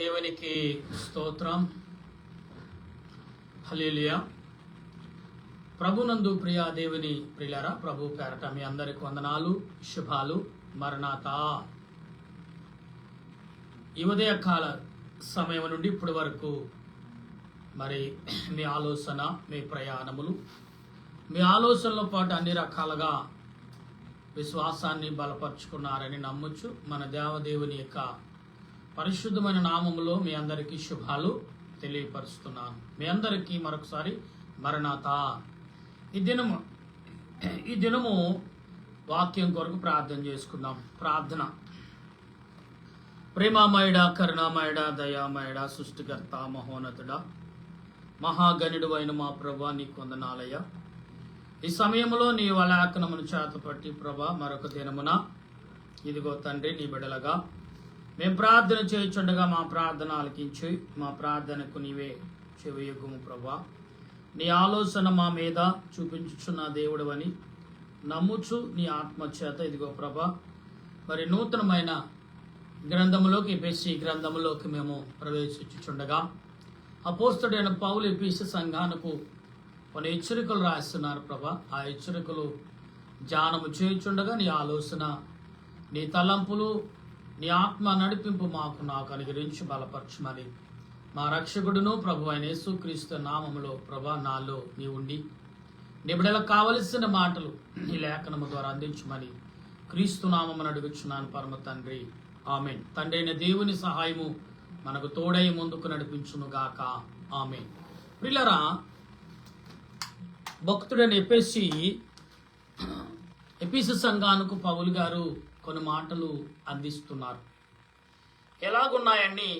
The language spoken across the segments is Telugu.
దేవునికి స్తోత్రం. హల్లెలూయా. ప్రభునందు ప్రియ దేవుని ప్రియులారా, ప్రభు పేరట మీ అందరికి వందనాలు, శుభాలు. మరణాతా. ఈ ఉదయకాల సమయం నుండి ఇప్పటి వరకు మరి మీ ఆలోచన, మీ ప్రయాణములు, మీ ఆలోచనలో పాటు అన్ని రకాలుగా విశ్వాసాన్ని బలపరుచుకున్నారని నమ్మొచ్చు. మన దేవదేవుని యొక్క పరిశుద్ధమైన నామములో మీ అందరికీ శుభాలు తెలియపరుస్తున్నాను. మీ అందరికీ మరొకసారి మరణాతా. ఈ దినము వాక్యం కొరకు ప్రార్థన చేసుకుందాం. ప్రార్థన. ప్రేమామయుడ, కరుణామయుడ, దయామయుడ, సృష్టికర్త, మహోన్నతుడ, మహాగణుడు అయిన మా ప్రభా, నీకు వందనాలయ్యా. ఈ సమయంలో నీ వలాకనమును చేతపట్టి ప్రభా, మరొక దినమున ఇదిగో తండ్రి, నీ బిడలగా మేము ప్రార్థన చేయుచుండగా మా ప్రార్థన ఆలకించి మా ప్రార్థనకు నీవే చెవియొగ్గుము ప్రభా. నీ ఆలోచన మా మీద చూపించుచున్న దేవుడు అని నమ్ముచు నీ ఆత్మచేత ఇదిగో ప్రభా మరి నూతనమైన గ్రంథములోకి, ఎఫెసీ గ్రంథములోకి మేము ప్రవేశించుచుండగా అపోస్తలుడైన పౌలు ఎఫెసీ సంఘానికి కొన్ని హెచ్చరికలు రాస్తున్నారు ప్రభా. ఆ హెచ్చరికలు ధ్యానము చేయుచుండగా నీ ఆలోచన, నీ తలంపులు, నీ ఆత్మ నడిపింపు నాకు అనుగ్రహించి బలపరచమని మా రక్షకుడును ప్రభు అయిన యేసుక్రీస్తు నామములో ప్రభా నాలో నీ ఉండి నీ బిడ్డలకు కావలసిన మాటలు నీ లేఖనము ద్వారా అందించమని క్రీస్తు నామమును అడుగుచున్నాను పరమ తండ్రి, ఆమేన్. తండ్రి అయిన దేవుని సహాయము మనకు తోడై ముందుకు నడిపించును గాక, ఆమేన్. ప్రియులారా, భక్తుడైన ఎఫెసీ సంఘానికి పౌలు గారు కొన్ని మాటలు అందిస్తున్నారు. ఎలాగున్నాయని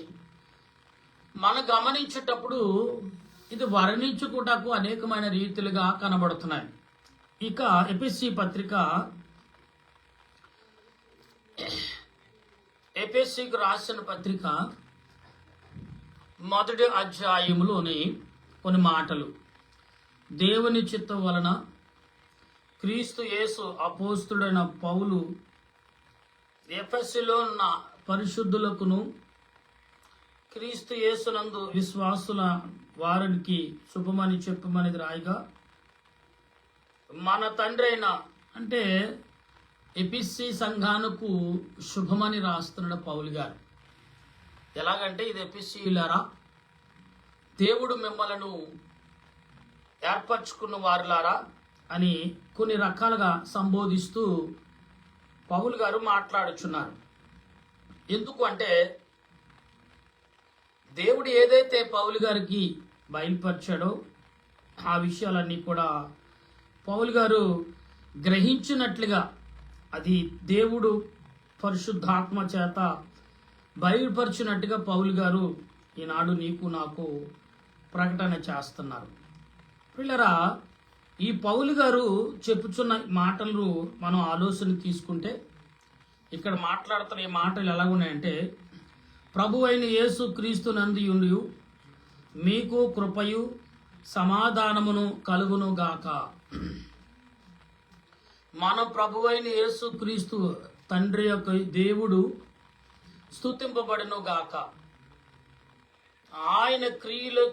మనం గమనించేటప్పుడు ఇది వర్ణించుటకు అనేకమైన రీతిలుగా కనబడుతున్నాయి. ఇక ఎఫెసీ పత్రిక, ఎఫెసీకి రాసిన పత్రిక మొదటి అధ్యాయములోని కొన్ని మాటలు. దేవుని చిత్తం వలన క్రీస్తు యేసు అపోస్తుడైన పౌలు ఎఫెసీలో ఉన్న పరిశుద్ధులకును క్రీస్తు యేసునందు విశ్వాసుల వారికి శుభమని చెప్పమని రాయగా, మన తండ్రి అయిన అంటే ఎఫెసీ సంఘానికి శుభమని రాస్తున్నాడు పౌలు గారు. ఎలాగంటే, ఇది ఎఫెసీయులారా, దేవుడు మిమ్మలను ఏర్పరచుకున్న వారులారా అని కొన్ని రకాలుగా సంబోధిస్తూ పౌలు గారు మాట్లాడుచున్నారు. ఎందుకు అంటే, దేవుడు ఏదైతే పౌలు గారికి బయలుపరిచాడో ఆ విషయాలన్నీ కూడా పౌలు గారు గ్రహించినట్లుగా, అది దేవుడు పరిశుద్ధాత్మ చేత బయలుపరిచినట్టుగా పౌలు గారు ఈనాడు నీకు నాకు ప్రకటన చేస్తున్నారు. పిల్లరా, ఈ పౌలు గారు చెప్పుచున్న మాటలు మనం ఆలోచన తీసుకుంటే, ఇక్కడ మాట్లాడుతున్న ఈ మాటలు ఎలా ఉన్నాయంటే, ప్రభు అయిన యేసు క్రీస్తు నందు మీకు కృపయు సమాధానమును కలుగును గాక. మన ప్రభు అయిన యేసు క్రీస్తు తండ్రి యొక్క దేవుడు స్తుతింపబడును గాక. ఆయన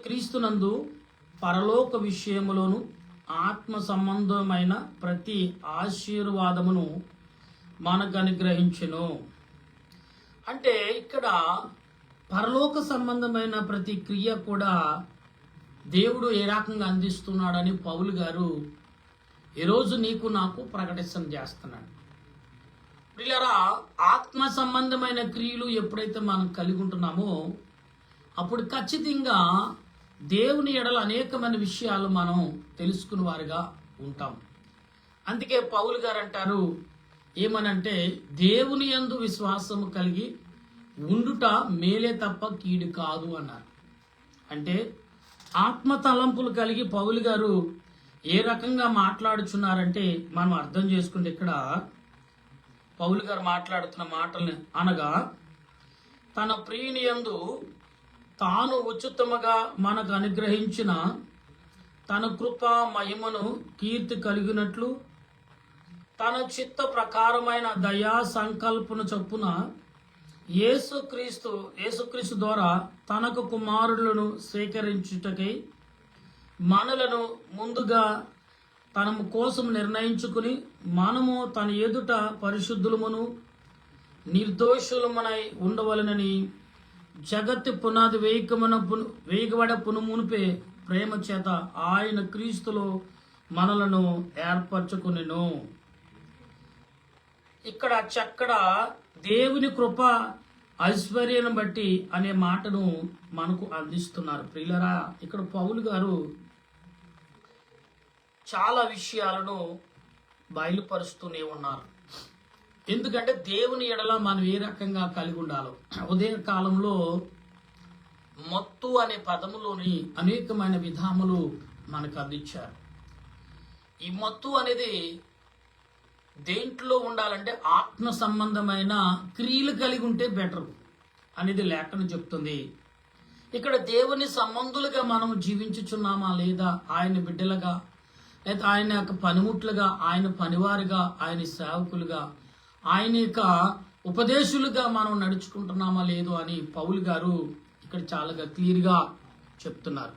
క్రీస్తునందు పరలోక విషయములోను ఆత్మ సంబంధమైన ప్రతి ఆశీర్వాదమును మనకు అనుగ్రహించును. అంటే ఇక్కడ పరలోక సంబంధమైన ప్రతి క్రియ కూడా దేవుడు ఏ రకంగా అందిస్తున్నాడని పౌలు గారు ఈరోజు నీకు నాకు ప్రకటన చేస్తున్నాడు. ప్రియులారా, ఆత్మ సంబంధమైన క్రియలు ఎప్పుడైతే మనం కలిగి ఉంటున్నామో అప్పుడు ఖచ్చితంగా దేవుని ఎడల అనేకమైన విషయాలు మనం తెలుసుకున్న వారుగా ఉంటాం. అందుకే పౌలు గారు అంటారు ఏమనంటే, దేవుని యందు విశ్వాసము కలిగి ఉండుట మేలే తప్ప కీడు కాదు అన్నారు. అంటే ఆత్మ తలంపులు కలిగి పౌలు గారు ఏ రకంగా మాట్లాడుచున్నారంటే మనం అర్థం చేసుకుంటే, ఇక్కడ పౌలు గారు మాట్లాడుతున్న మాటల్ని అనగా, తన ప్రియుని యందు తాను ఉచితముగా మనకు అనుగ్రహించిన తన కృప మహిమను కీర్తి కలిగినట్లు తన చిత్త ప్రకారమైన దయా సంకల్పన చొప్పున యేసుక్రీస్తు ద్వారా తనకు కుమారులను స్వీకరించుటకై మనలను ముందుగా తన కోసం నిర్ణయించుకుని మనము తన ఎదుట పరిశుద్ధులమును నిర్దోషులమనై ఉండవలనని జగత్తు పునాది వేయబడ పునుమునిపే ప్రేమ చేత ఆయన క్రీస్తులో మనలను ఏర్పరచుకునెను. ఇక్కడ చక్కడ దేవుని కృప ఐశ్వర్యాన్ని బట్టి అనే మాటను మనకు అందిస్తున్నారు. ప్రియులరా, ఇక్కడ పౌలు గారు చాలా విషయాలను బయలుపరుస్తూనే ఉన్నారు. ఎందుకంటే దేవుని ఎడల మనం ఏ రకంగా కలిగి ఉండాలో. ఉదయ కాలంలో మత్తు అనే పదములోని అనేకమైన విధాములు మనకు అందించారు. ఈ మత్తు అనేది దేంట్లో ఉండాలంటే ఆత్మ సంబంధమైన క్రియలు కలిగి ఉంటే బెటర్ అనేది లేఖనం చెప్తుంది. ఇక్కడ దేవుని సంబంధులుగా మనం జీవించుచున్నామా లేదా, ఆయన బిడ్డలుగా లేదా ఆయన యొక్క పనిముట్లుగా, ఆయన పనివారుగా, ఆయన సేవకులుగా, ఆయన యొక్క ఉపదేశులుగా మనం నడుచుకుంటున్నామా లేదు అని పౌలు గారు ఇక్కడ చాలా క్లియర్గా చెప్తున్నారు.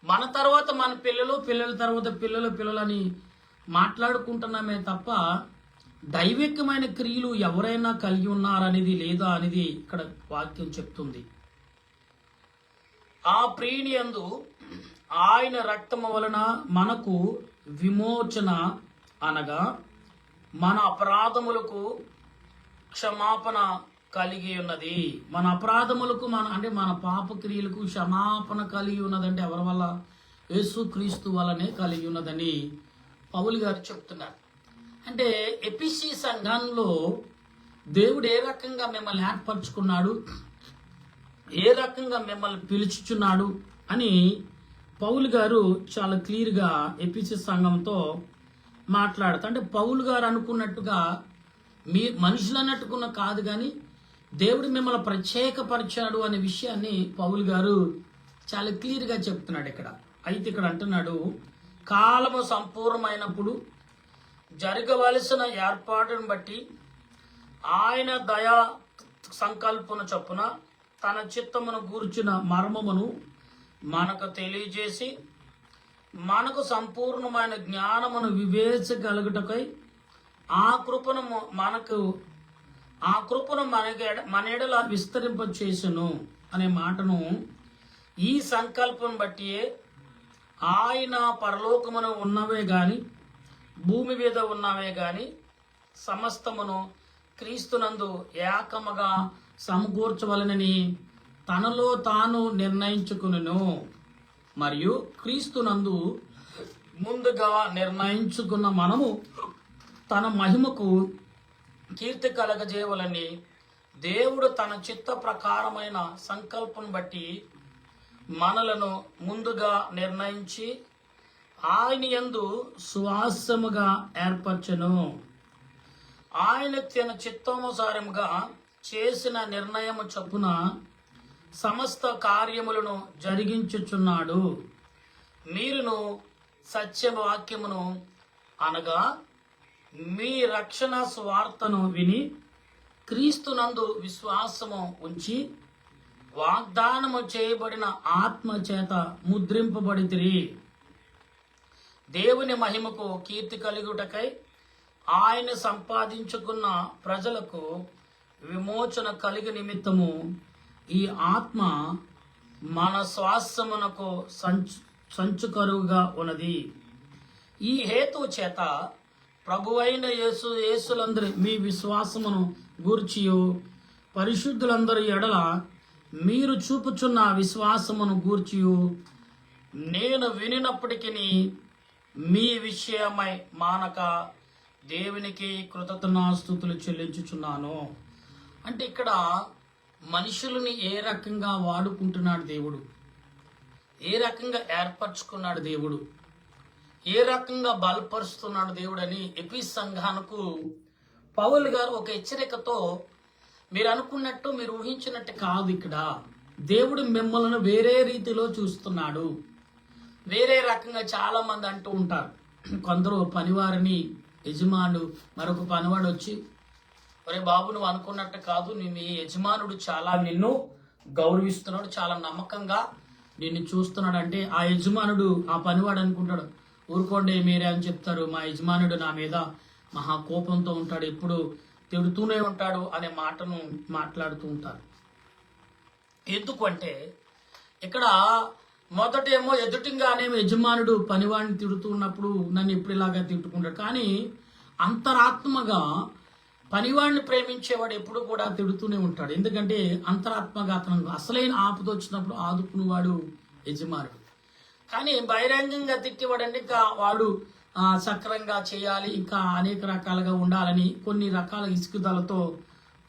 మన తర్వాత మన పిల్లల తర్వాత పిల్లలని మాట్లాడుకుంటున్నామే తప్ప దైవికమైన క్రియలు ఎవరైనా కలిగి ఉన్నారనేది లేదా అనేది ఇక్కడ వాక్యం చెప్తుంది. ఆ ప్రియుని యందు ఆయన రక్తము వలన మనకు విమోచన అనగా మన అపరాధములకు క్షమాపణ కలిగి ఉన్నది. మన అపరాధములకు మన పాప క్రియలకు క్షమాపణ కలిగి ఉన్నదంటే ఎవరి వల్ల? యేసుక్రీస్తు వల్లనే కలిగి ఉన్నదని పౌలు గారు చెప్తున్నారు. అంటే ఎపిసి సంఘంలో దేవుడు ఏ రకంగా మిమ్మల్ని ఏర్పరచుకున్నాడు, ఏ రకంగా మిమ్మల్ని పిలుచుచున్నాడు అని పౌలు గారు చాలా క్లియర్గా ఎపిసి సంఘంతో మాట్లాడుతూ, అంటే పౌలు గారు అనుకున్నట్టుగా మీ మనుషులు అన్నట్టుకున్న కాదు, కానీ దేవుడు మిమ్మల్ని ప్రత్యేకపరిచాడు అనే విషయాన్ని పౌలు గారు చాలా క్లియర్గా చెప్తున్నాడు ఇక్కడ. అయితే ఇక్కడ అంటున్నాడు, కాలము సంపూర్ణమైనప్పుడు జరగవలసిన ఏర్పాటును బట్టి ఆయన దయా సంకల్పన చొప్పున తన చిత్తమును గూర్చిన మర్మమును మనకు తెలియజేసి మనకు సంపూర్ణమైన జ్ఞానమును వివేచగలుగుటకై ఆ కృపను మన ఎడల విస్తరింప చేసును అనే మాటను, ఈ సంకల్పం బట్టి ఆయన పరలోకమును ఉన్నవే గాని భూమి మీద ఉన్నవే గాని సమస్తమును క్రీస్తునందు ఏకముగా సమకూర్చవలనని తనలో తాను నిర్ణయించుకును. మరియు క్రీస్తునందు ముందుగా నిర్ణయించుకున్న మనము తన మహిమకు కీర్తి కలగజేయవలని దేవుడు తన చిత్త ప్రకారమైన సంకల్పం బట్టి మనలను ముందుగా నిర్ణయించి ఆయన యందు సువాసముగా ఏర్పరచెను. ఆయన తన చిత్తముసారముగా చేసిన నిర్ణయము చొప్పున సమస్త కార్యములను జరిగించుచున్నాడు. మీరును సత్యవాక్యమును అనగా మీ రక్షణ స్వార్థను విని క్రీస్తునందు విశ్వాసము ఉంచి వాగ్దానము చేయబడిన ఆత్మ చేత ముద్రింపబడితిరి. దేవుని మహిమకు కీర్తి కలుగుటకై ఆయన సంపాదించుకున్న ప్రజలకు విమోచన కలిగి నిమిత్తము ఈ ఆత్మ మన స్వాస్థ్యమునకు సంచుకరువుగా ఉన్నది. ఈ హేతు చేత ప్రభువైన యేసులందరి మీ విశ్వాసమును గూర్చియు పరిశుద్ధులందరి ఎడల మీరు చూపుచున్న విశ్వాసమును గూర్చియు నేను వినినప్పటికీ మీ విషయమై మానక దేవునికి కృతజ్ఞతాస్తుతులు చెల్లించుచున్నాను. అంటే ఇక్కడ మనుషులని ఏ రకంగా వాడుకుంటున్నాడు దేవుడు, ఏ రకంగా ఏర్పరచుకున్నాడు దేవుడు, ఏ రకంగా బలపరుస్తున్నాడు దేవుడు అని ఎపిస్ సంఘానికి పౌలు గారు ఒక హెచ్చరికతో, మీరు అనుకున్నట్టు మీరు ఊహించినట్టు కాదు, ఇక్కడ దేవుడు మిమ్మల్ని వేరే రీతిలో చూస్తున్నాడు. వేరే రకంగా చాలా మంది అంటూ ఉంటారు. కొందరు పనివారిని యజమానుడు మరొక పనివాడు వచ్చి ఒరే బాబు, నువ్వు అనుకున్నట్టు కాదు, మీ యజమానుడు చాలా నిన్ను గౌరవిస్తున్నాడు, చాలా నమ్మకంగా నిన్ను చూస్తున్నాడు అంటే ఆ యజమానుడు, ఆ పనివాడు అనుకుంటాడు, ఊరుకోండి మీరే అని చెప్తారు, మా యజమానుడు నా మీద మహా కోపంతో ఉంటాడు, ఎప్పుడు తిడుతూనే ఉంటాడు అనే మాటను మాట్లాడుతూ ఉంటారు. ఎందుకంటే ఇక్కడ మొదటేమో ఎదుటిగానే యజమానుడు పనివాడిని తిడుతూ ఉన్నప్పుడు నన్ను ఎప్పుడు ఇలాగా తిట్టుకుంటాడు, కానీ అంతరాత్మగా పనివాడిని ప్రేమించేవాడు ఎప్పుడు కూడా తిడుతూనే ఉంటాడు. ఎందుకంటే అంతరాత్మగా అతను అసలైన ఆపద వచ్చినప్పుడు ఆదుకునేవాడు యజమానుడు. కానీ బహిరంగంగా తిట్టేవాడంటే ఇంకా వాడు సక్రంగా చేయాలి, ఇంకా అనేక రకాలుగా ఉండాలని కొన్ని రకాల ఇసుకుదలతో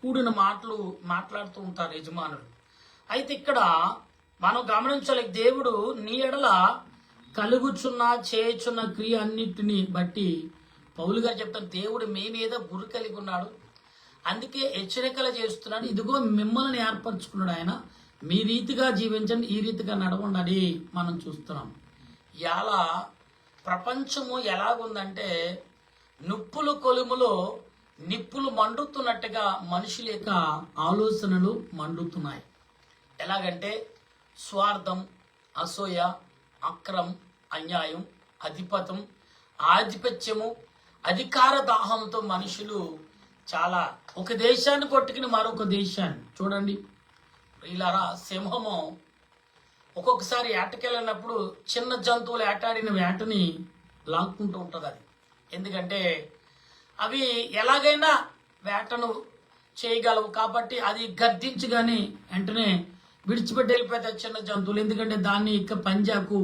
కూడిన మాటలు మాట్లాడుతూ ఉంటారు యజమానుడు. అయితే ఇక్కడ మనం గమనించాలి, దేవుడు నీ ఎడల కలుగుచున్న చేయుచున్న క్రియ అన్నిటిని బట్టి పౌలు గారు చెప్తారు, దేవుడు మీ మీద గురి కలిగి ఉన్నాడు, అందుకే హెచ్చరికలు చేస్తున్నాడు, ఇదిగో మిమ్మల్ని ఏర్పరచుకున్నాడు ఆయన, మీ రీతిగా జీవించండి, ఈ రీతిగా నడవండి మనం చూస్తున్నాం. ఇలా ప్రపంచము ఎలాగుందంటే నిప్పులు కొలుములో నిప్పులు మండుతున్నట్టుగా మనుషుల యొక్క ఆలోచనలు మండుతున్నాయి. ఎలాగంటే స్వార్థం, అసూయ, అక్రమం, అన్యాయం, ఆధిపత్యము, అధికార దాహంతో మనుషులు చాలా ఒక దేశాన్ని కొట్టుకుని మరొక దేశాన్ని చూడండి. ఇలారా సింహము ఒక్కొక్కసారి వేటకెళ్ళినప్పుడు చిన్న జంతువులు వేటాడిన వేటని లాక్కుంటూ ఉంటుంది. అది ఎందుకంటే అవి ఎలాగైనా వేటను చేయగలవు కాబట్టి అది గర్దించగానే వెంటనే విడిచిపెట్టి వెళ్ళిపోతాయి చిన్న జంతువులు. ఎందుకంటే దాన్ని ఇక పంజాకు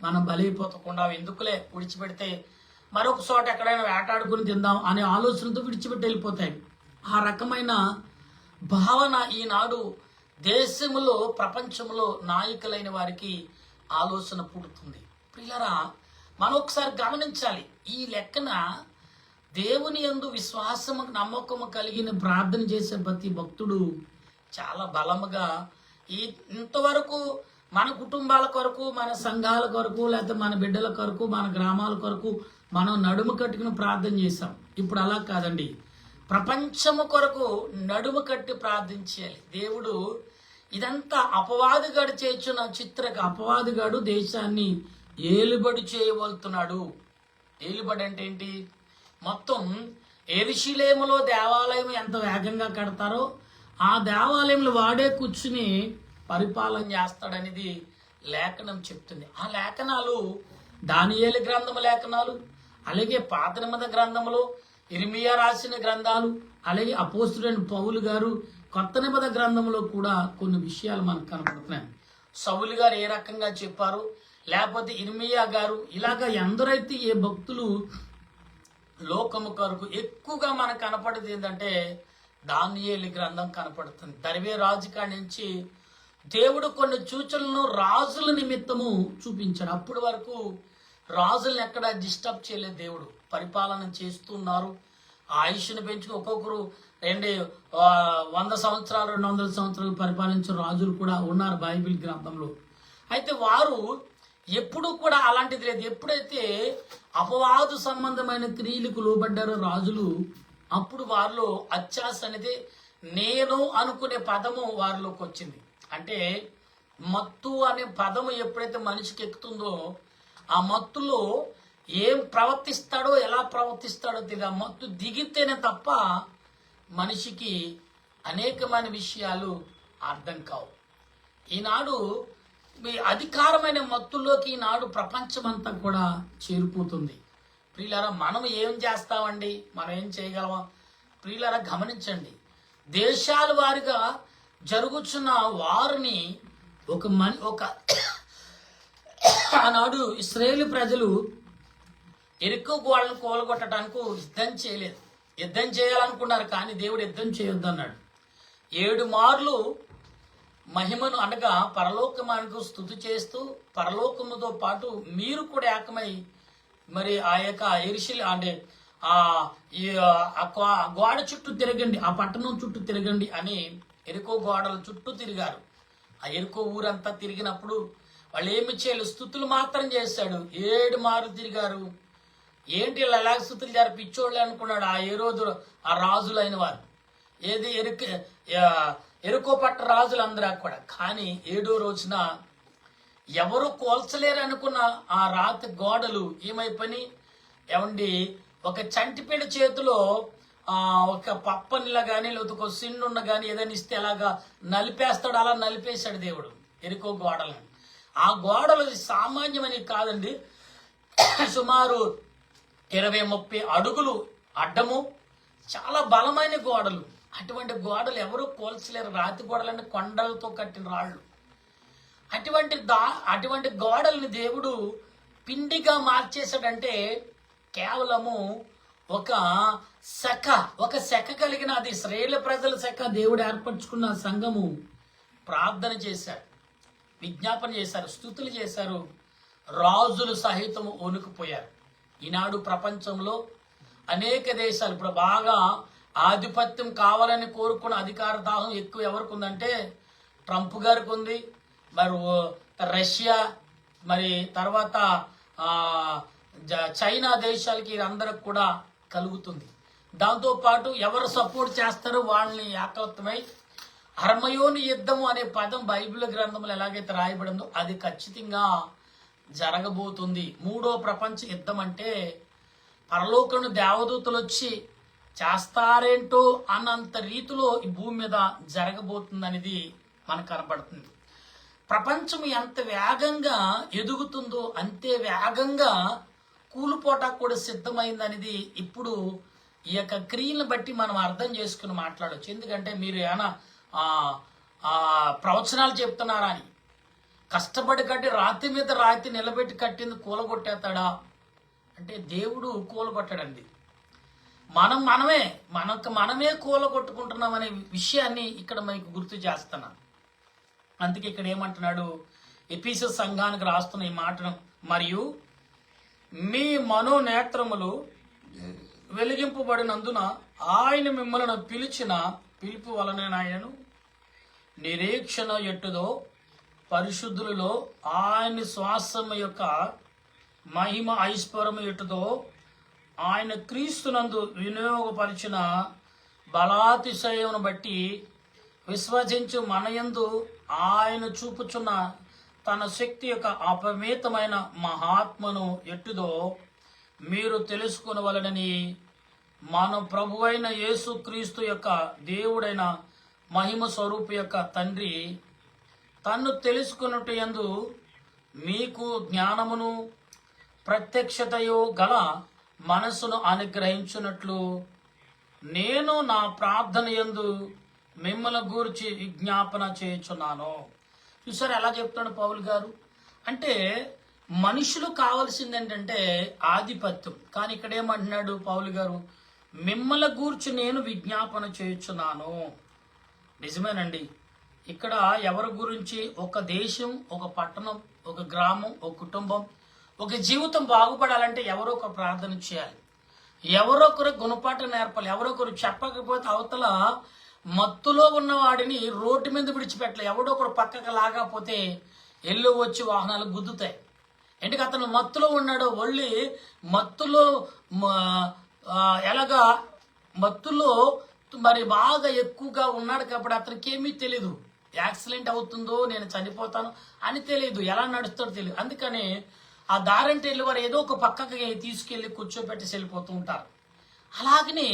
మనం బలైపోతకుండా ఎందుకులే విడిచిపెడితే మరొక చోట ఎక్కడైనా వేటాడుకుని తిందాం అనే ఆలోచనతో విడిచిపెట్టి వెళ్ళిపోతాయి. ఆ రకమైన భావన ఈనాడు దేశంలో ప్రపంచంలో నాయకులైన వారికి ఆలోచన పుడుతుంది. పిల్లరా, మనం ఒకసారి గమనించాలి, ఈ లెక్కన దేవుని యందు విశ్వాసము నమ్మకము కలిగిన ప్రార్థన చేసే ప్రతి భక్తుడు చాలా బలముగా ఇంతవరకు మన కుటుంబాల కొరకు, మన సంఘాల కొరకు, లేకపోతే మన బిడ్డల కొరకు, మన గ్రామాల కొరకు మనం నడుము కట్టుకుని ప్రార్థన చేశాం. ఇప్పుడు అలా కాదండి, ప్రపంచము కొరకు నడుము కట్టి ప్రార్థించాలి. దేవుడు ఇదంతా అపవాదిగాడు చేర్చున్న చిత్రక అపవాదిగాడు దేశాన్ని ఏలుబడి చేయవలుతున్నాడు. ఏలుబడి అంటే ఏంటి? మొత్తం యెరూషలేములో దేవాలయం ఎంత వేగంగా కడతారో ఆ దేవాలయంలో వాడే కూర్చుని పరిపాలన చేస్తాడనేది లేఖనం చెప్తుంది. ఆ లేఖనాలు దానియేలు గ్రంథము లేఖనాలు, అలాగే పాత నిబంధన గ్రంథములు, ఇర్మియా రాసిన గ్రంథాలు, అలాగే అపోస్తులైన పౌలు గారు కొత్త నిబంధన గ్రంథంలో కూడా కొన్ని విషయాలు మనకు కనపడుతున్నాయి. సౌలు గారు ఏ రకంగా చెప్పారు, లేకపోతే ఇర్మియా గారు, ఇలాగా ఎందరైతే ఏ భక్తులు లోకము కొరకు ఎక్కువగా మనకు కనపడేది ఏంటంటే దానియేలు గ్రంథం కనపడుతుంది. దరివే రాజు కాడి నుంచి దేవుడు కొన్ని సూచనలను రాజుల నిమిత్తము చూపించాడు. అప్పటి వరకు రాజులను ఎక్కడ డిస్టర్బ్ చేయలేదు. దేవుడు పరిపాలన చేస్తున్నారు. ఆయుష్ను పెంచుకు ఒక్కొక్కరు 100 సంవత్సరాలు 200 సంవత్సరాలు పరిపాలించిన రాజులు కూడా ఉన్నారు బైబిల్ గ్రంథంలో. అయితే వారు ఎప్పుడు కూడా అలాంటిది లేదు. ఎప్పుడైతే అపవాదు సంబంధమైన క్రియలకు లోబడ్డారో రాజులు, అప్పుడు వారిలో అత్యాశ అనేది నేను అనుకునే పదము వారిలోకి వచ్చింది. అంటే మత్తు అనే పదము ఎప్పుడైతే మనిషికి ఎక్కుతుందో ఆ మత్తులో ఏం ప్రవర్తిస్తాడో ఎలా ప్రవర్తిస్తాడో తెలియదు. ఆ మత్తు దిగితేనే తప్ప మనిషికి అనేకమైన విషయాలు అర్థం కావు. ఈనాడు మీ అధికారమైన మత్తుల్లోకి ఈనాడు ప్రపంచమంతా కూడా చేరిపోతుంది. ప్రియులారా, మనం ఏం చేస్తామండి? మనం ఏం చేయగలమా? ప్రియులారా, గమనించండి, దేశాల వారిగా జరుగుతున్న వారిని ఒక ఆనాడు ఇశ్రాయేలు ప్రజలు ఎరుకో గోడలను కూలగొట్టడానికి యుద్ధం చేయలేదు. యుద్ధం చేయాలనుకున్నారు, కానీ దేవుడు యుద్ధం చేయొద్దన్నాడు. 7 మార్లు మహిమను అనగా పరలోకమానికి స్తుతి చేస్తూ పరలోకముతో పాటు మీరు కూడా ఏకమై మరి ఆ యొక్క యెరూషలేము అంటే గోడ చుట్టూ తిరగండి, ఆ పట్టణం చుట్టూ తిరగండి అని ఎరుకో గోడల చుట్టూ తిరిగారు. ఆ ఎరుకో ఊరంతా తిరిగినప్పుడు వాళ్ళు ఏమి చేయలేదు, స్తుతులు మాత్రం చేశాడు. 7 మార్లు తిరిగారు. ఏంటి ఇలా ఎలాగ స్థుతులు పిచ్చోళ్ళు అనుకున్నాడు ఆ ఏ రోజు ఆ రాజులైన వారు. ఏది ఎరుకో పట్ట రాజులందరూ కూడా. కానీ 7వ రోజున ఎవరు కోల్చలేరు అనుకున్న ఆ రాతి గోడలు ఏమైపోయి ఏమండి, ఒక చంటిపిడి చేతిలో ఒక పప్పనిలా కానీ లేకపోతే ఒక సిన్నున్న కానీ ఏదైనా ఇస్తే అలాగా నలిపేస్తాడు. అలా నలిపేశాడు దేవుడు ఎరుకో గోడలను. ఆ గోడలు సామాన్యమని కాదండి, సుమారు 20-30 అడుగులు అడ్డము, చాలా బలమైన గోడలు. అటువంటి గోడలు ఎవరు కోల్చలేరు. రాతి గోడలన్నీ కొండలతో కట్టిన రాళ్ళు. అటువంటి గోడల్ని దేవుడు పిండిగా మార్చేశాడంటే కేవలము ఒక శక కలిగిన అది ఇశ్రాయేలు ప్రజల శక. దేవుడు ఏర్పరచుకున్న సంఘము ప్రార్థన చేశారు, విజ్ఞాపన చేశారు, స్తుతులు చేశారు. రాజులు సహితము వణుకుపోయారు. ఈనాడు ప్రపంచంలో అనేక దేశాలు ఇప్పుడు బాగా ఆధిపత్యం కావాలని కోరుకున్న అధికార దాహం ఎక్కువ ఎవరికి ఉందంటే ట్రంప్ గారికి ఉంది, మరి రష్యా, మరి తర్వాత చైనా దేశాలకి అందరికి కూడా కలుగుతుంది. దాంతోపాటు ఎవరు సపోర్ట్ చేస్తారో వాళ్ళని ఏకత్వమై హర్మయోని యుద్ధము అనే పదం బైబిల్ గ్రంథంలో ఎలాగైతే రాయబడిందో అది ఖచ్చితంగా జరగబోతుంది. 3వ ప్రపంచ యుద్ధం అంటే పరలోకను దేవదూతలు వచ్చి చేస్తారేంటో అన్నంత రీతిలో ఈ భూమి మీద జరగబోతుంది అనేది మనకు కనపడుతుంది. ప్రపంచం ఎంత వేగంగా ఎదుగుతుందో అంతే వేగంగా కూలిపోటాకు కూడా సిద్ధమైందనేది ఇప్పుడు ఈ యొక్క క్రియలను బట్టి మనం అర్థం చేసుకుని మాట్లాడవచ్చు. ఎందుకంటే మీరు ఏమైనా ప్రవచనాలు చెప్తున్నారా అని, కష్టపడి కట్టి రాతి మీద రాతి నిలబెట్టి కట్టింది కూలగొట్టేస్తాడా అంటే దేవుడు కూలగొట్టాడండి. మనమే కూలగొట్టుకుంటున్నాం అనే విషయాన్ని ఇక్కడ మీకు గుర్తు చేస్తున్నాను. అందుకే ఇక్కడ ఏమంటున్నాడు, ఎఫెససు సంఘానికి రాస్తున్న ఈ మాటను, మరియు మీ మనోనేత్రములు వెలిగింపబడినందున ఆయన మిమ్మల్ని పిలిచిన పిలుపు వలన ఆయనను నిరీక్షణ ఎట్టుదో పరిశుద్ధులలో ఆయన శ్వాసము యొక్క మహిమ ఐశ్వర్యము ఎట్టుదో ఆయన క్రీస్తునందు వినియోగపరిచిన బలాతిశయమును బట్టి విశ్వసించు మనయందు ఆయన చూపుచున్న తన శక్తి యొక్క అపరిమితమైన మహాత్మను ఎట్టుదో మీరు తెలుసుకొనవలెనని మన ప్రభువైన యేసు క్రీస్తు యొక్క దేవుడైన మహిమ స్వరూపి యొక్క తండ్రి తన్ను తెలుసుకొనుటయందు మీకు జ్ఞానమును ప్రత్యక్షతయు గల మనసును అనుగ్రహించున్నట్లు నేను నా ప్రార్థన యందు మిమ్మల్ని గూర్చి విజ్ఞాపన చేయుచున్నాను. చూసారు ఎలా చెప్తాడు పౌలు గారు అంటే మనుషులు కావాల్సింది ఏంటంటే ఆధిపత్యం. కానీ ఇక్కడ ఏమంటున్నాడు పౌలు గారు, మిమ్మల్ని గూర్చి నేను విజ్ఞాపన చేయుచున్నాను. నిజమేనండి. ఇక్కడ ఎవరి గురించి, ఒక దేశం, ఒక పట్టణం, ఒక గ్రామం, ఒక కుటుంబం, ఒక జీవితం బాగుపడాలంటే ఎవరో ఒకరు ప్రార్థన చేయాలి, ఎవరో ఒకరు గుణపాఠం నేర్పాలి. ఎవరో ఒకరు చెప్పకపోతే అవతల మత్తులో ఉన్న వాడిని రోడ్డు మీద విడిచిపెట్టలే. ఎవడో ఒకరు పక్కకు లాగకపోతే ఎల్లు వచ్చి వాహనాలు గుద్దుతాయి. ఎందుకు అతను మత్తులో ఉన్నాడో, ఒళ్ళి మత్తులో ఎలాగా మత్తులో మరి బాగా ఎక్కువగా ఉన్నాడు కాబట్టి అతనికి ఏమీ తెలీదు. యాక్సిడెంట్ అవుతుందో, నేను చనిపోతాను అని తెలియదు, ఎలా నడుస్తాడో తెలియదు. అందుకని ఆ దారంటే వెళ్ళి వారు ఏదో ఒక పక్కకి తీసుకెళ్లి కూర్చోబెట్టి వెళ్ళిపోతూ ఉంటారు. అలాగనే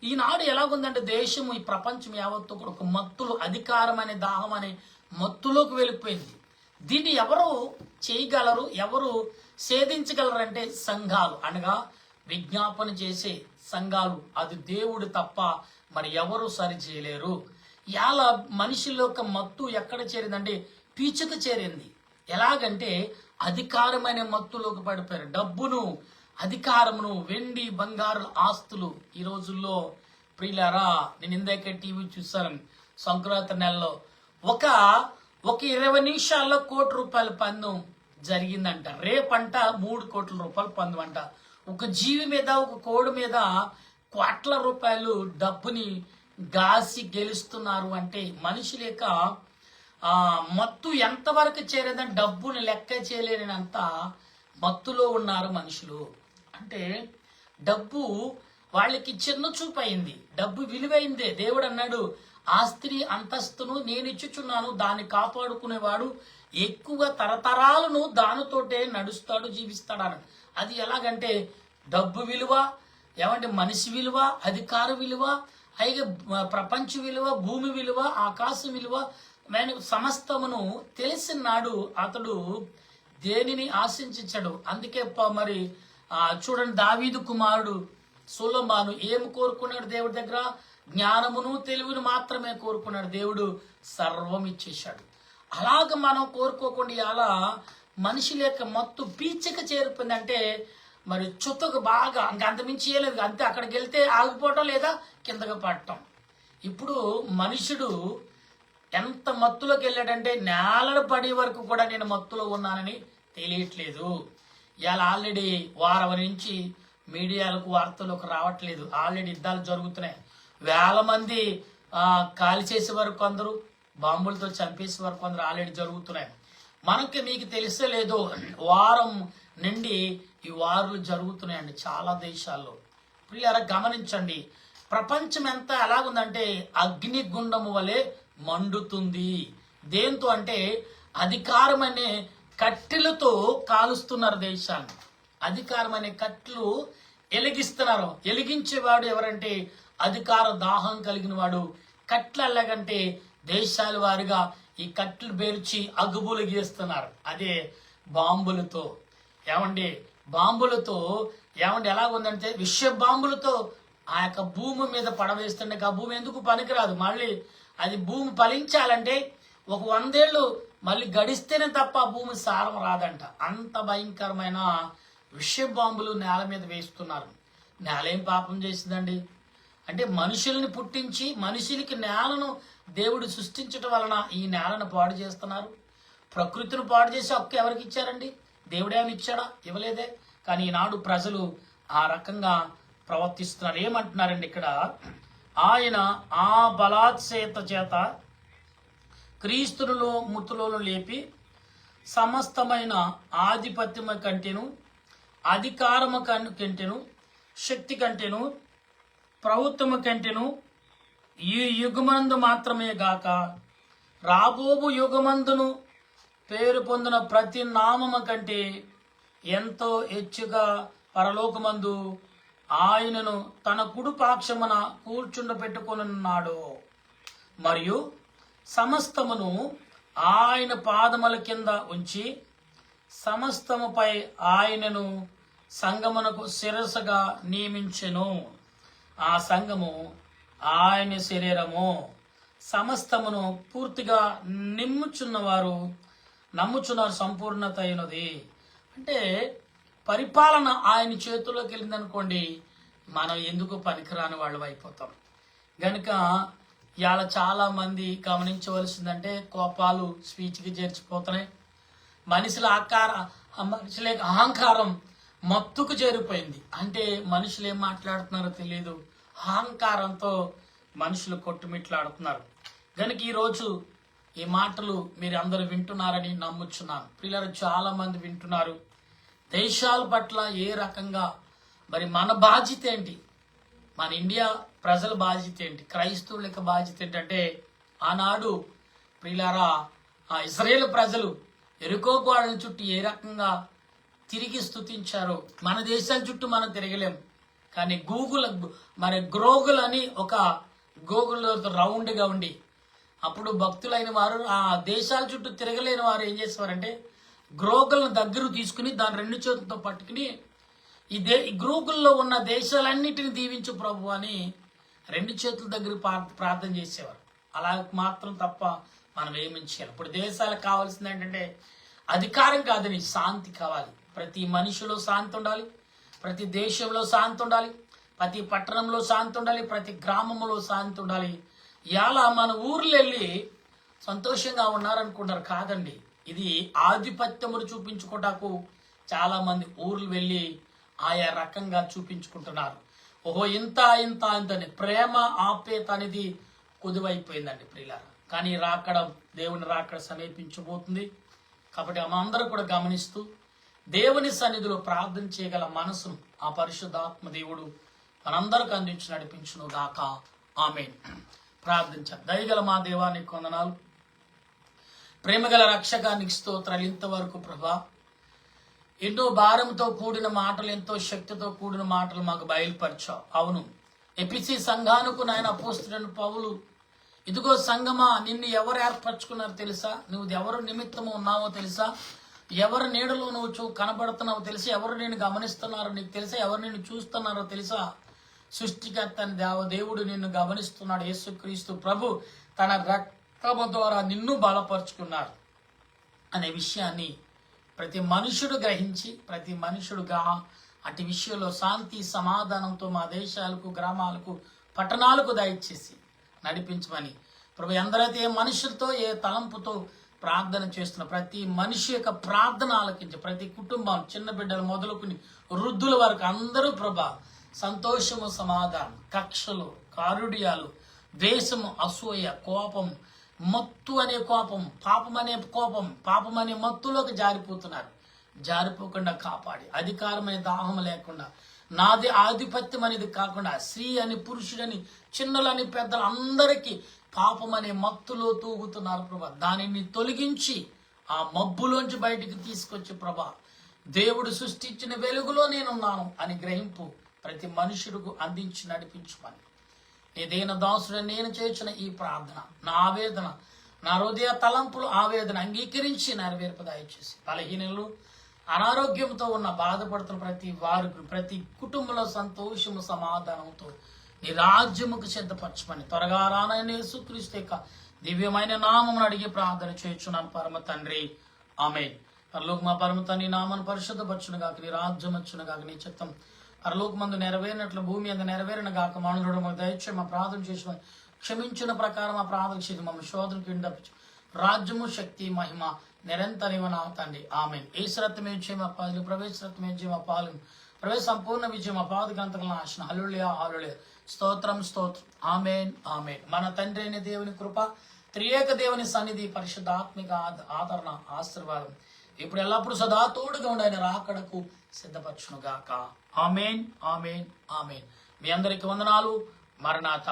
ఈనాడు ఎలాగుందంటే దేశము, ఈ ప్రపంచం యావత్తు కూడా ఒక మత్తులు, అధికారం అనే దాహం అనే మత్తులోకి వెళ్ళిపోయింది. దీన్ని ఎవరు చేయగలరు, ఎవరు సేధించగలరు అంటే సంఘాలు, అనగా విజ్ఞాపన చేసే సంఘాలు. అది దేవుడు తప్ప మరి ఎవరు సరి చేయలేరు. ఇలా మనిషిలో యొక్క మత్తు ఎక్కడ చేరిందంటే పీచుకు చేరింది. ఎలాగంటే అధికారమైన మత్తులోకి పడిపోయారు. డబ్బును, అధికారమును, వెండి బంగారు ఆస్తులు. ఈ రోజుల్లో ప్రియులారా, నేను ఇందాక టీవీ చూసాను, సంక్రాంతి నెలలో ఒక 20 నిమిషాల్లో ₹1 పందెం జరిగిందంట. రేపంట 3 కోట్ల రూపాయలు పందెం అంట. ఒక జీవి మీద, ఒక కోడి మీద కోట్ల రూపాయలు డబ్బుని గాసి గెలుస్తున్నారు. అంటే మనుషుల యొక్క మత్తు ఎంతవరకు చేరేదని డబ్బుని లెక్క చేయలేనంత మత్తులో ఉన్నారు మనుషులు. అంటే డబ్బు వాళ్ళకి చిన్న చూపు అయింది. డబ్బు విలువైందే. దేవుడు అన్నాడు, ఆ స్త్రీ అంతస్తును నేను ఇచ్చుచున్నాను, దాన్ని కాపాడుకునేవాడు ఎక్కువ తరతరాలను దానితోటే నడుస్తాడు, జీవిస్తాడు. అది ఎలాగంటే డబ్బు విలువ, ఏమంటే మనిషి విలువ, అధికార విలువ, అయితే ప్రపంచ విలువ, భూమి విలువ, ఆకాశం విలువ, సమస్తమును తెలిసినాడు అతడు దేనిని ఆశించాడు. అందుకే మరి చూడండి, దావీదు కుమారుడు సొలొమోను ఏం కోరుకున్నాడు దేవుడి దగ్గర? జ్ఞానమును తెలివిని మాత్రమే కోరుకున్నాడు. దేవుడు సర్వం ఇచ్చేశాడు. అలాగ మనం కోరుకోకుండా అలా మనిషి లేక మత్తు పీచక చేరిపోయిందంటే మరి చుట్టకు బాగా అంతమించి చేయలేదు. అంతే, అక్కడికి వెళ్తే ఆగిపోవటం లేదా కిందగా పడటం. ఇప్పుడు మనుషుడు ఎంత మత్తులోకి వెళ్ళాడంటే నేలలు పడే వరకు కూడా నేను మత్తులో ఉన్నానని తెలియట్లేదు. ఇవాళ ఆల్రెడీ వారం నుంచి మీడియాలకు వార్తలకు రావట్లేదు. ఆల్రెడీ యుద్ధాలు జరుగుతున్నాయి. వేల మంది కాలి చేసే వరకు కొందరు, బాంబులతో చంపేసే వరకు కొందరు ఆల్రెడీ జరుగుతున్నాయి. మనకి మీకు తెలిసే లేదు, వారం నుండి ఈ వారులు జరుగుతున్నాయండి చాలా దేశాల్లో. ప్రియారా గమనించండి, ప్రపంచం ఎంత ఎలాగుందంటే అగ్నిగుండము వలె మండుతుంది. దేంతో అంటే అధికారం అనే కట్టెలతో కాలుస్తున్నారు దేశాన్ని. అధికారం అనే కట్టెలు ఎలిగిస్తున్నారు. ఎలిగించేవాడు ఎవరంటే అధికార దాహం కలిగిన వాడు. కట్టెలు ఎలాగంటే దేశాల వారిగా ఈ కట్టెలు పేర్చి అగ్గుబులు గీస్తున్నారు. అదే బాంబులతో. ఏమండి బాంబులతో ఏమండి ఎలాగుందంటే విష బాంబులతో ఆ యొక్క భూమి మీద పడవేస్తుండే ఆ భూమి ఎందుకు పనికిరాదు. మళ్ళీ అది భూమి ఫలించాలంటే ఒక 100 ఏళ్ళు మళ్ళీ గడిస్తేనే తప్ప ఆ భూమి సారం రాదంట. అంత భయంకరమైన విష బాంబులు నేల మీద వేస్తున్నారు. నేల ఏం పాపం చేసిందండి? అంటే మనుషుల్ని పుట్టించి మనుషులకి నేలను దేవుడు సృష్టించటం వలన ఈ నేలను పాడు చేస్తున్నారు. ప్రకృతిని పాడు చేసి హక్కు ఎవరికి ఇచ్చారండి? దేవుడేమని ఇచ్చాడా? ఇవ్వలేదే. కానీ ఈనాడు ప్రజలు ఆ రకంగా ప్రవర్తిస్తున్నారు. ఏమంటున్నారండి ఇక్కడ? ఆయన ఆ బలాత్సేత చేత క్రీస్తులో మృతులను లేపి సమస్తమైన ఆధిపత్యము కంటేను, అధికారము కంటేను, శక్తి కంటేను, ప్రభుత్వము కంటేను ఈ యుగమందు మాత్రమే గాక రాబోబు యుగమందును పేరు పొందిన ప్రతి నామము కంటే ఎంతో హెచ్చుగా పరలోకమందు ఆయనను తన కుడి పాక్షమున కూర్చుండబెట్టుకొనున్నాడు. మరియు సమస్తమును ఆయన పాదముల కింద ఉంచి సమస్తముపై ఆయనను సంగమునకు శిరస్సుగా నియమించెను. ఆ సంఘము ఆయన శరీరము. సమస్తమును పూర్తిగా నమ్ముచున్నారు సంపూర్ణత అయినది. అంటే పరిపాలన ఆయన చేతుల్లోకి వెళ్ళిందనుకోండి, మనం ఎందుకు పనికిరాని వాళ్ళు అయిపోతాం. గనుక ఇవాళ చాలా మంది గమనించవలసిందంటే కోపాలు స్పీచ్కి చేర్చిపోతున్నాయి. మనుషుల అహంకారం మత్తుకు చేరిపోయింది. అంటే మనుషులు ఏం మాట్లాడుతున్నారో తెలియదు, అహంకారంతో మనుషులు కొట్టుమిట్లాడుతున్నారు. కనుక ఈరోజు ఈ మాటలు మీరు అందరూ వింటున్నారని నమ్ముచున్నాను. పిల్లలు చాలా మంది వింటున్నారు. దేశాల పట్ల ఏ రకంగా మరి మన బాధ్యత ఏంటి? మన ఇండియా ప్రజల బాధ్యత ఏంటి? క్రైస్తవుల యొక్క బాధ్యత ఏంటంటే ఆనాడు ప్రియులారా ఆ ఇశ్రాయేలు ప్రజలు ఎరుకో గోడల చుట్టూ ఏ రకంగా తిరిగి స్తుతించారో మన దేశాల చుట్టూ మనం తిరగలేము. కానీ గ్రోగుల్ అని ఒక గోగుల్ రౌండ్గా ఉండి అప్పుడు భక్తులైన వారు ఆ దేశాల చుట్టూ తిరగలేని వారు ఏం చేసేవారంటే గ్రోగులను దగ్గర తీసుకుని దాని 2 చేతులతో పట్టుకుని ఈ గ్రోగుల్లో ఉన్న దేశాలన్నిటిని దీవించు ప్రభు అని 2 చేతుల దగ్గర ప్రార్థన చేసేవారు. అలా మాత్రం తప్ప మనం ఏమి చేయాలి? ఇప్పుడు దేశాలకు కావాల్సింది ఏంటంటే అధికారం కాదని శాంతి కావాలి. ప్రతి మనిషిలో శాంతి ఉండాలి, ప్రతి దేశంలో శాంతి ఉండాలి, ప్రతి పట్టణంలో శాంతి ఉండాలి, ప్రతి గ్రామంలో శాంతి ఉండాలి. ఇలా మన ఊర్లు వెళ్ళి సంతోషంగా ఉన్నారనుకుంటారు. కాదండి, ఇది ఆధిపత్యమును చూపించుకోవటానికి చాలా మంది ఊర్లు వెళ్ళి ఆయా రకంగా చూపించుకుంటున్నారు. ఓహో ఇంత అని ప్రేమ ఆప్యాయత అనేది కుదువైపోయిందండి ప్రియులారా. కానీ దేవుని రాకడ సమీపించబోతుంది. కాబట్టి అందరూ కూడా గమనిస్తూ దేవుని సన్నిధిలో ప్రార్థన చేయగల మనసును ఆ పరిశుద్ధాత్మ దేవుడు మనందరికి అందించి నడిపించును గాక. ఆమేన్. ప్రార్థించాలి. దయగల మా దేవానికి వందనాలు, ప్రేమగల రక్షకానికి స్తోత్రాలు. ఇంతవరకు ప్రభా ఎన్నో భారంతో కూడిన మాటలు, ఎంతో శక్తితో కూడిన మాటలు మాకు బయలుపరిచావు. అవును, ఎపిసి సంఘానికి నాయన అపోస్తలుడైన పౌలు, ఇదిగో సంఘమా, నిన్ను ఎవరు ఏర్పరచుకున్నారో తెలుసా? నువ్వు ఎవరు నిమిత్తము ఉన్నావో తెలుసా? ఎవరి నీడలో నువ్వు కనబడుతున్నావో తెలుసా? ఎవరు నేను గమనిస్తున్నారో నీకు తెలుసా? ఎవరు నిన్ను చూస్తున్నారో తెలుసా? సృష్టికర్త దేవుడు నిన్ను గమనిస్తున్నాడు. యేసుక్రీస్తు ప్రభు తన రక్తము ద్వారా నిన్ను బలపరుచుకున్నారు అనే విషయాన్ని ప్రతి మనుషుడు గ్రహించి, ప్రతి మనుషుడుగా అటు విషయంలో శాంతి సమాధానంతో మా దేశాలకు, గ్రామాలకు, పట్టణాలకు దయచేసి నడిపించమని ప్రభు, ఎందరైతే ఏ మనుషులతో ఏ తలంపుతో ప్రార్థన చేస్తున్న ప్రతి మనిషి యొక్క ప్రార్థన ఆలకించి, ప్రతి కుటుంబం చిన్న బిడ్డలు మొదలుకుని వృద్ధుల వరకు అందరూ ప్రభా సంతోషము, సమాధానం, కక్షలు, కారుడియాలు, ద్వేషము, అసూయ, కోపం, మత్తు అనే కోపం, పాపం అనే మత్తులోకి జారిపోతున్నారు. జారిపోకుండా కాపాడి, అధికారమైన దాహం లేకుండా, నాది ఆధిపత్యం అనేది కాకుండా, స్త్రీ అని పురుషుడని చిన్నలని పెద్దలు అందరికీ పాపం అనే మత్తులో తూగుతున్నారు ప్రభా. దానిని తొలగించి ఆ మబ్బులోంచి బయటికి తీసుకొచ్చి ప్రభా, దేవుడు సృష్టించిన వెలుగులో నేనున్నాను అని గ్రహింపు ప్రతి మనుషుడికి అందించి నడిపించుమని ఏదైనా దాసుడు నేను చేసిన ఈ ప్రార్థన, నా ఆవేదన, నా హృదయ తలంపులు ఆవేదన అంగీకరించి నెరవేర్పు దయచేసి, బలహీనలు, అనారోగ్యంతో ఉన్న బాధపడుతున్న ప్రతి వారికి, ప్రతి కుటుంబంలో సంతోషము, సమాధానంతో నీ రాజ్యముకు సిద్ధపరచమని త్వరగా రానైన యేసుక్రీస్తు యొక్క దివ్యమైన నామమును అడిగి ప్రార్థన చేయుచున్నాను పరమ తండ్రి. ఆమేన్. పరలోక మా పరమ తండ్రి, నామను పరిశుద్ధపరచును గాక, నీ రాజ్యం వచ్చును గాక, నీ చిత్తం పరలోకమందు నెరవేరినట్లు భూమి అందు నెరవేరిన గాక. మానవుడు మాకు దయచేసి మా ప్రార్థన చేసిన క్షమించిన ప్రకారం మా ప్రార్థన చేసి మమ్మల్ని శోధనకు విండపించు. రాజ్యము, శక్తి, మహిమ నిరంతరమైన తండ్రి. ఆమేన్. ఏసురత్నమే జయమ పాలు, ప్రవేశరత్నమే జయమ పాలు, ప్రవేశ సంపూర్ణ విజయం పాద గ్రంథాల నాశన. హల్లెలూయా, హల్లెలూయా. స్తోత్రం, స్తోత్రం. ఆమేన్, ఆమేన్. మన తండ్రి అయిన దేవుని కృప, త్రియేక దేవుని సన్నిధి, పరిశుద్ధాత్మిక ఆదరణ, ఆశీర్వాదం ఇప్పుడు ఎల్లప్పుడు సదా తోడుగా ఉండి ఆయన రాకడకు సిద్ధపరచును గాక. ఆమేన్, ఆమేన్, ఆమేన్. మీ అందరికి వందనాలు. మరణాత.